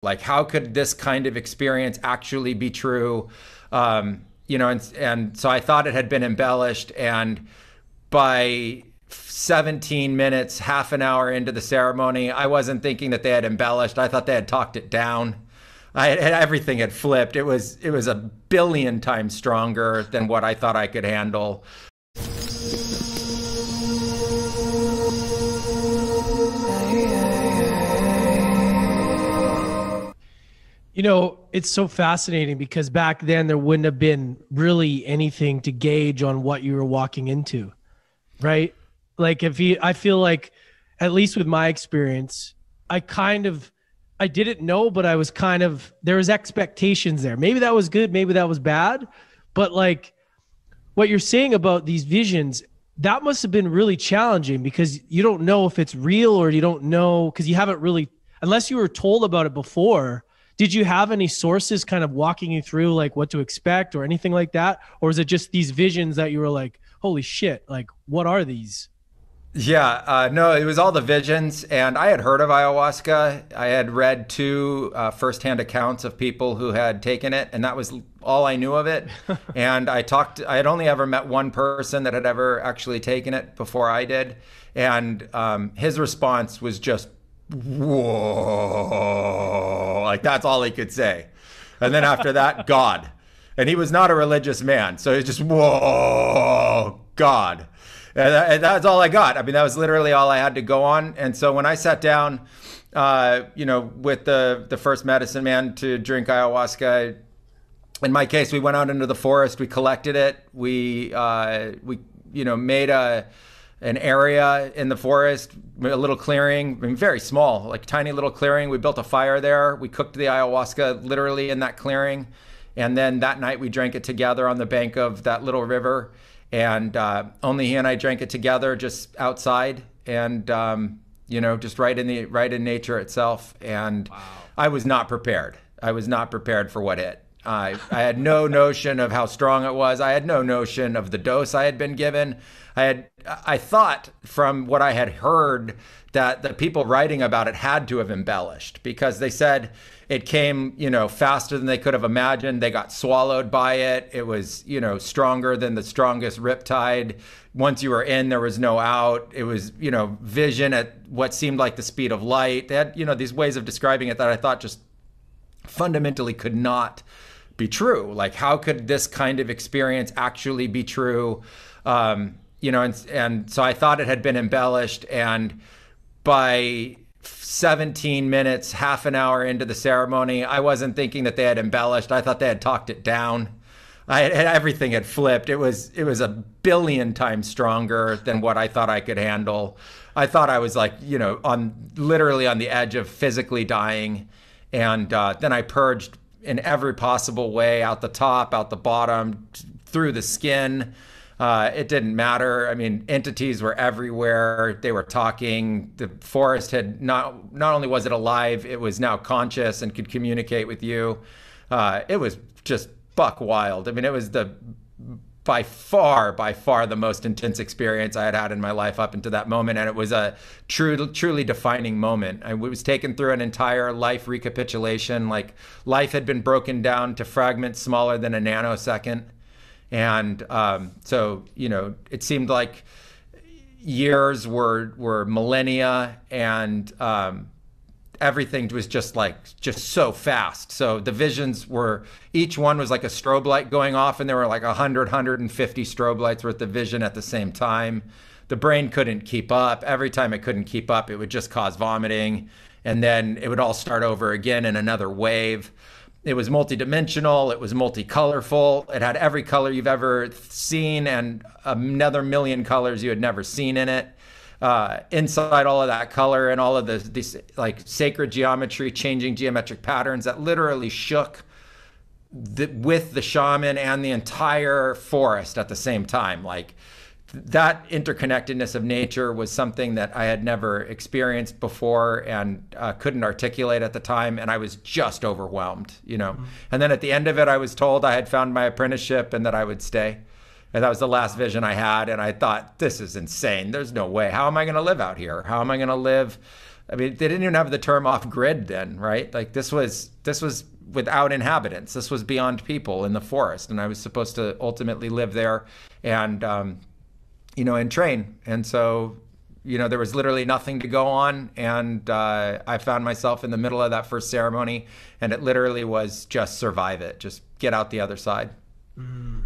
Like, how could this kind of experience actually be true? And so I thought it had been embellished. And by 17 minutes, half an hour into the ceremony, I wasn't thinking that they had embellished. I thought they had talked it down. Everything had flipped. It was a billion times stronger than what I thought I could handle. You know, it's so fascinating because back then there wouldn't have been really anything to gauge on what you were walking into, right? Like I feel like, at least with my experience, I didn't know, but there was expectations there. Maybe that was good, maybe that was bad, but like what you're saying about these visions, that must have been really challenging because you don't know if it's real, or you don't know because you haven't really, unless you were told about it before. Did you have any sources kind of walking you through like what to expect or anything like that? Or is it just these visions that you were like, holy shit, like what are these? Yeah, no, it was all the visions. And I had heard of ayahuasca. I had read two firsthand accounts of people who had taken it, and that was all I knew of it. And I had only ever met one person that had ever actually taken it before I did. And his response was just, whoa, like that's all he could say. And then after that, God. And he was not a religious man, so he's just, whoa, God. And that's all I got. I mean, that was literally all I had to go on. And so when I sat down, with the first medicine man to drink ayahuasca, in my case, we went out into the forest, we collected it, we made an area in the forest, a little clearing, I mean, very small, like tiny little clearing. We built a fire there. We cooked the ayahuasca literally in that clearing. And then that night we drank it together on the bank of that little river. And only he and I drank it together just outside and, just right in nature itself. And wow. I was not prepared. I was not prepared for what hit. I had no notion of how strong it was. I had no notion of the dose I had been given. I thought from what I had heard that the people writing about it had to have embellished because they said it came, faster than they could have imagined. They got swallowed by it. It was, stronger than the strongest riptide. Once you were in, there was no out. It was, vision at what seemed like the speed of light. They had, these ways of describing it that I thought just fundamentally could not be true. Like, how could this kind of experience actually be true? And so I thought it had been embellished. And by 17 minutes, half an hour into the ceremony, I wasn't thinking that they had embellished. I thought they had talked it down. Everything had flipped. It was a billion times stronger than what I thought I could handle. I thought I was like, literally on the edge of physically dying. And then I purged in every possible way, out the top, out the bottom, through the skin. It didn't matter. I mean, entities were everywhere. They were talking. The forest had not only was it alive, it was now conscious and could communicate with you. It was just buck wild. I mean, it was by far the most intense experience I had had in my life up until that moment. And it was a truly defining moment. I was taken through an entire life recapitulation. Like, life had been broken down to fragments smaller than a nanosecond. And so, it seemed like years were millennia, and everything was just so fast. So the visions each one was like a strobe light going off, and there were like 150 strobe lights worth of vision at the same time. The brain couldn't keep up. Every time it couldn't keep up, it would just cause vomiting. And then it would all start over again in another wave. It was multidimensional. It was multicolorful. It had every color you've ever seen and another million colors you had never seen in it. Inside all of that color and all of these like sacred geometry, changing geometric patterns that literally shook with the shaman and the entire forest at the same time. Like, that interconnectedness of nature was something that I had never experienced before and couldn't articulate at the time. And I was just overwhelmed, Mm-hmm. And then at the end of it, I was told I had found my apprenticeship and that I would stay. And that was the last vision I had. And I thought, this is insane. There's no way. How am I going to live out here? How am I going to live I mean, they didn't even have the term off grid then, right? Like this was without inhabitants. This was beyond people in the forest, and I was supposed to ultimately live there and and train. And so, there was literally nothing to go on, and I found myself in the middle of that first ceremony, and it literally was just survive it, just get out the other side. Mm.